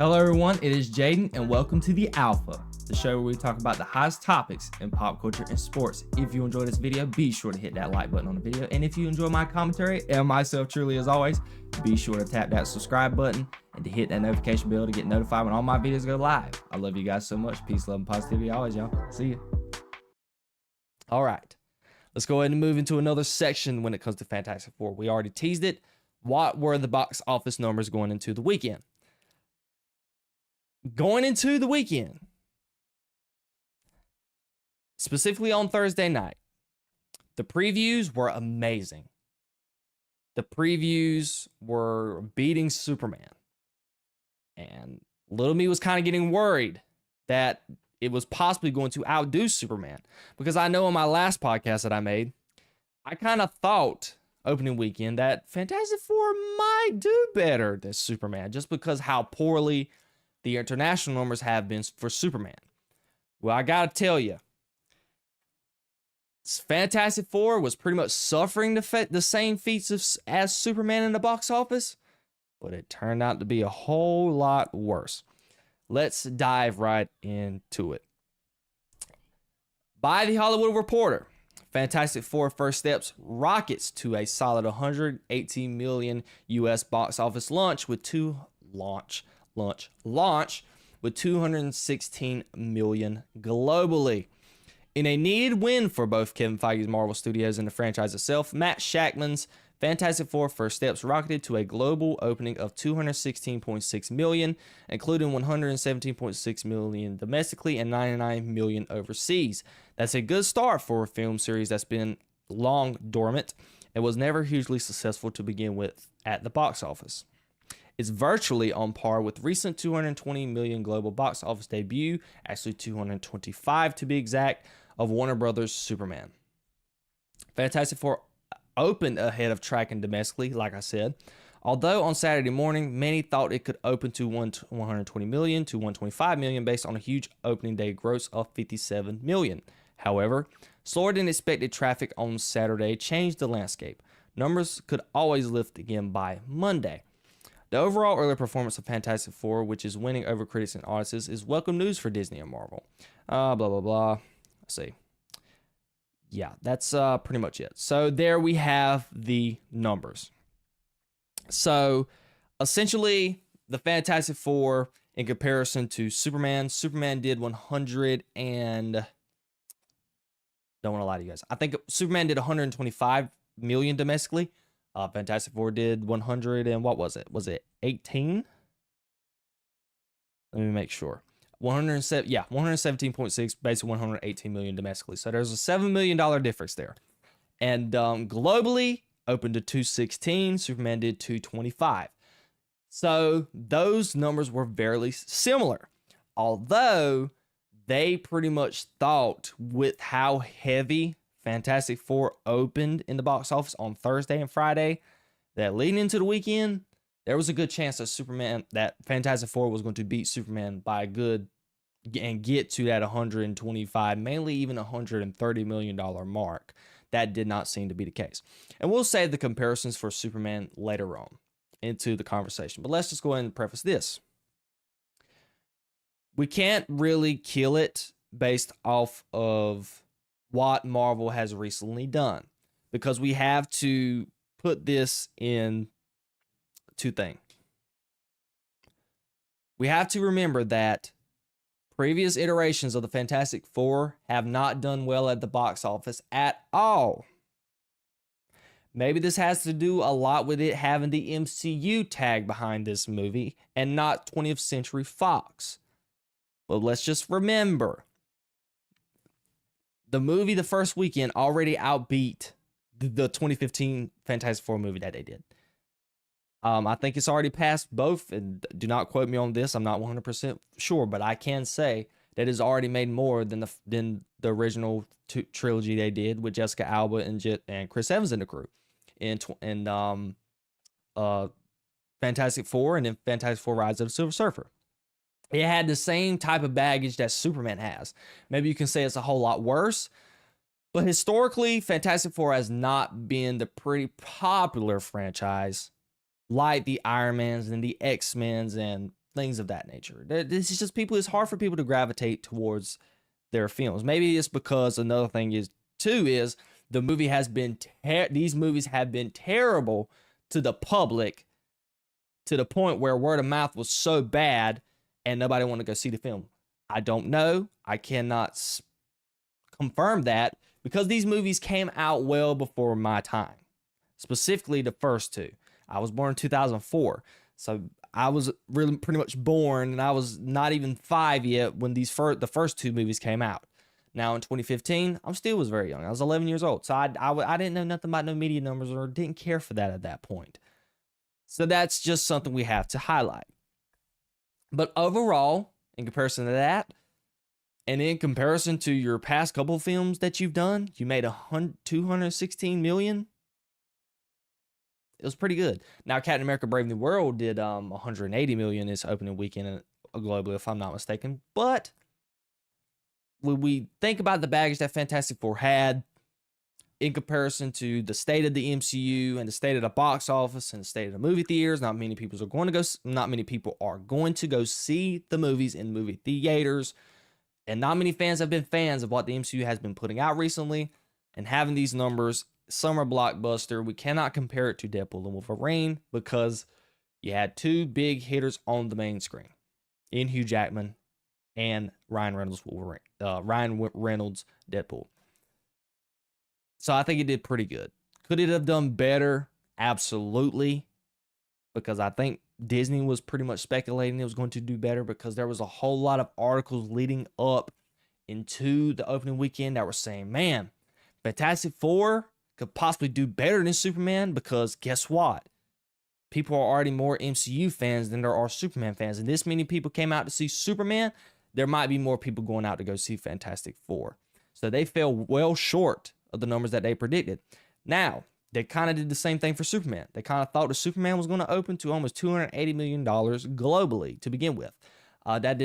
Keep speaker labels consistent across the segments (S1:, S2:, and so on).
S1: Hello everyone, it is Jayden and welcome to The Alpha, the show where we talk about the hottest topics in pop culture and sports. If you enjoyed this video, be sure to hit that like button on the video, and if you enjoy my commentary and myself truly as always, be sure to tap that subscribe button and to hit that notification bell to get notified when all my videos go live. I love you guys so much. Peace, love, and positivity always, y'all. See ya. All right, let's go ahead and move into another section when it comes to Fantastic Four. We already teased it. What were the box office numbers going into the weekend? Going into the weekend, specifically on Thursday night, the previews were amazing. The previews were beating Superman. And little me was kind of getting worried that it was possibly going to outdo Superman. Because I know in my last podcast that I made, I kind of thought opening weekend that Fantastic Four might do better than Superman. Just because how poorly the international numbers have been for Superman. Well, I gotta tell you, Fantastic Four was pretty much suffering the same feats as Superman in the box office, but it turned out to be a whole lot worse. Let's dive right into it. By The Hollywood Reporter, Fantastic Four First Steps rockets to a solid 118 million US box office launch with 216 million globally. In a needed win for both Kevin Feige's Marvel Studios and the franchise itself, Matt Shakman's Fantastic Four First Steps rocketed to a global opening of 216.6 million, including 117.6 million domestically and 99 million overseas. That's a good start for a film series that's been long dormant and was never hugely successful to begin with at the box office. It's virtually on par with recent 220 million global box office debut, actually 225 to be exact, of Warner Brothers' Superman. Fantastic Four opened ahead of tracking domestically, like I said. Although on Saturday morning, many thought it could open to 120 million to 125 million based on a huge opening day gross of 57 million. However, slower than expected traffic on Saturday changed the landscape. Numbers could always lift again by Monday. The overall early performance of Fantastic Four, which is winning over critics and audiences, is welcome news for Disney and Marvel. Blah, blah, blah. Let's see. Yeah, that's pretty much it. So there we have the numbers. So essentially, the Fantastic Four, in comparison to Superman did 100 and... Don't want to lie to you guys. I think Superman did 125 million domestically. Fantastic Four did 100 and what was it? Was it 18? Let me make sure. 117.6, basically 118 million domestically. So there's a $7 million difference there. And globally, opened to 216. Superman did 225. So those numbers were very similar. Although they pretty much thought with how heavy Fantastic Four opened in the box office on Thursday and Friday, that leading into the weekend, there was a good chance that Fantastic Four was going to beat Superman by a good and get to that 125, mainly even $130 million mark. That did not seem to be the case. And we'll save the comparisons for Superman later on into the conversation. But let's just go ahead and preface this. We can't really kill it based off of what Marvel has recently done, because we have to put this in two things. We have to remember that previous iterations of the Fantastic Four have not done well at the box office at all. Maybe this has to do a lot with it having the MCU tag behind this movie and not 20th Century Fox. But let's just remember, the movie the first weekend already outbeat the 2015 Fantastic Four movie that they did. I think it's already passed both, and do not quote me on this. I'm not 100% sure, but I can say that it's already made more than the original trilogy they did with Jessica Alba and Chris Evans in the crew in Fantastic Four and then Fantastic Four Rise of the Silver Surfer. It had the same type of baggage that Superman has. Maybe you can say it's a whole lot worse, but historically, Fantastic Four has not been the pretty popular franchise like the Iron Mans and the X-Mens and things of that nature. This is just people. It's hard for people to gravitate towards their films. Maybe it's because another thing is the movie has been these movies have been terrible to the public, to the point where word of mouth was so bad and nobody wanted to go see the film. I don't know. I cannot confirm that because these movies came out well before my time. Specifically the first two. I was born in 2004. So I was really pretty much born, and I was not even 5 yet when the first two movies came out. Now in 2015, I still was very young. I was 11 years old. So I didn't know nothing about no media numbers or didn't care for that at that point. So that's just something we have to highlight. But overall, in comparison to that, and in comparison to your past couple films that you've done, you made $216 million. It was pretty good. Now, Captain America: Brave New World did $180 million its opening weekend globally, if I'm not mistaken. But when we think about the baggage that Fantastic Four had in comparison to the state of the MCU and the state of the box office and the state of the movie theaters, not many people are going to go see the movies in movie theaters, and not many fans have been fans of what the MCU has been putting out recently. And having these numbers, summer blockbuster, we cannot compare it to Deadpool and Wolverine because you had two big hitters on the main screen in Hugh Jackman and Ryan Reynolds Deadpool. So I think it did pretty good. Could it have done better? Absolutely. Because I think Disney was pretty much speculating it was going to do better because there was a whole lot of articles leading up into the opening weekend that were saying, man, Fantastic Four could possibly do better than Superman because guess what? People are already more MCU fans than there are Superman fans. And this many people came out to see Superman, there might be more people going out to go see Fantastic Four. So they fell well short of the numbers that they predicted. Now, they kind of did the same thing for Superman. They kind of thought the Superman was going to open to almost $280 million globally to begin with. That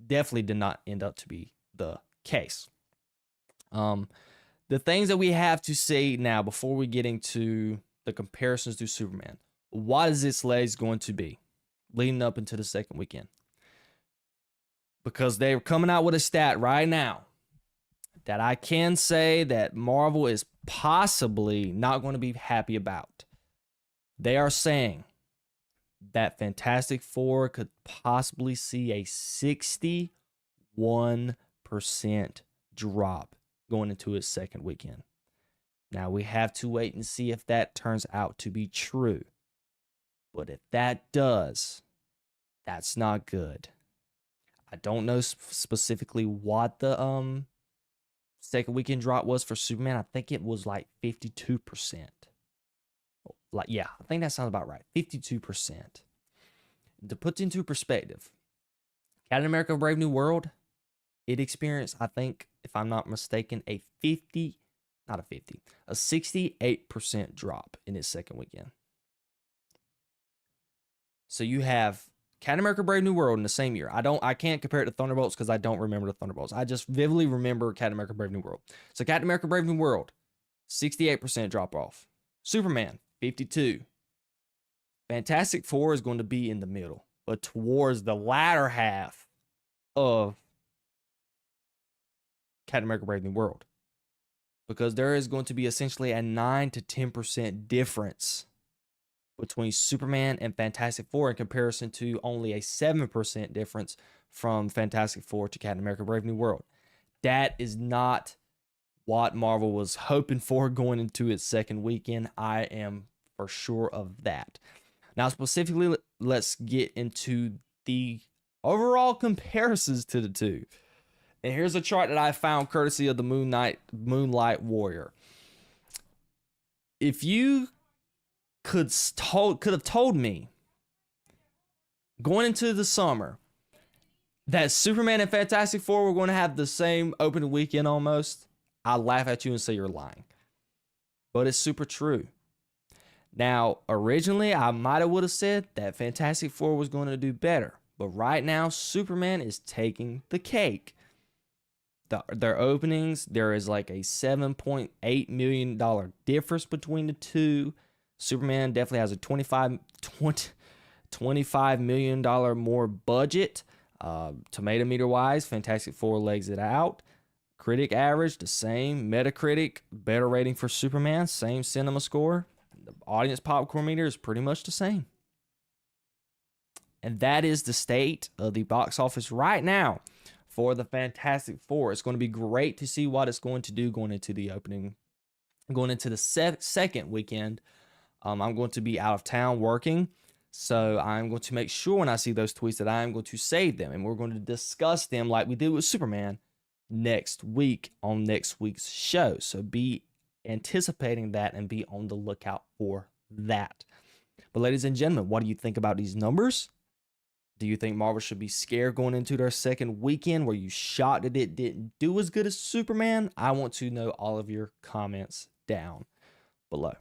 S1: definitely did not end up to be the case. The things that we have to say now before we get into the comparisons to Superman. What is its legs going to be leading up into the second weekend? Because they're coming out with a stat right now that I can say that Marvel is possibly not going to be happy about. They are saying that Fantastic Four could possibly see a 61% drop going into its second weekend. Now, we have to wait and see if that turns out to be true. But if that does, that's not good. I don't know specifically what the second weekend drop was for Superman. I think it was like 52%. I think that sounds about right. 52%. To put into perspective, Captain America: Brave New World, it experienced, I think, if I'm not mistaken, a 68% drop in its second weekend. So you have Captain America: Brave New World in the same year. I can't compare it to Thunderbolts because I don't remember the Thunderbolts. I just vividly remember Captain America: Brave New World. So Captain America: Brave New World, 68% drop off. Superman, 52%. Fantastic Four is going to be in the middle, but towards the latter half of Captain America: Brave New World. Because there is going to be essentially a 9 to 10% difference between Superman and Fantastic Four in comparison to only a 7% difference from Fantastic Four to Captain America: Brave New World. That is not what Marvel was hoping for going into its second weekend. I am for sure of that. Now, specifically, let's get into the overall comparisons to the two. And here's a chart that I found courtesy of the Moonlight Warrior. If you could have told me going into the summer that Superman and Fantastic Four were going to have the same opening weekend almost, I'd laugh at you and say you're lying. But it's super true. Now, originally, I might have said that Fantastic Four was going to do better. But right now, Superman is taking the cake. Their openings, there is like a $7.8 million difference between the two. Superman definitely has a 25% $25 million more budget. Tomato meter wise, Fantastic Four legs it out. Critic average, the same. Metacritic, better rating for Superman, same cinema score. The audience popcorn meter is pretty much the same. And that is the state of the box office right now for the Fantastic Four. It's going to be great to see what it's going to do going into the opening, going into the second weekend. I'm going to be out of town working, so I'm going to make sure when I see those tweets that I'm going to save them, and we're going to discuss them like we did with Superman next week on next week's show. So be anticipating that and be on the lookout for that. But ladies and gentlemen, what do you think about these numbers? Do you think Marvel should be scared going into their second weekend? Were you shocked that it didn't do as good as Superman? I want to know all of your comments down below.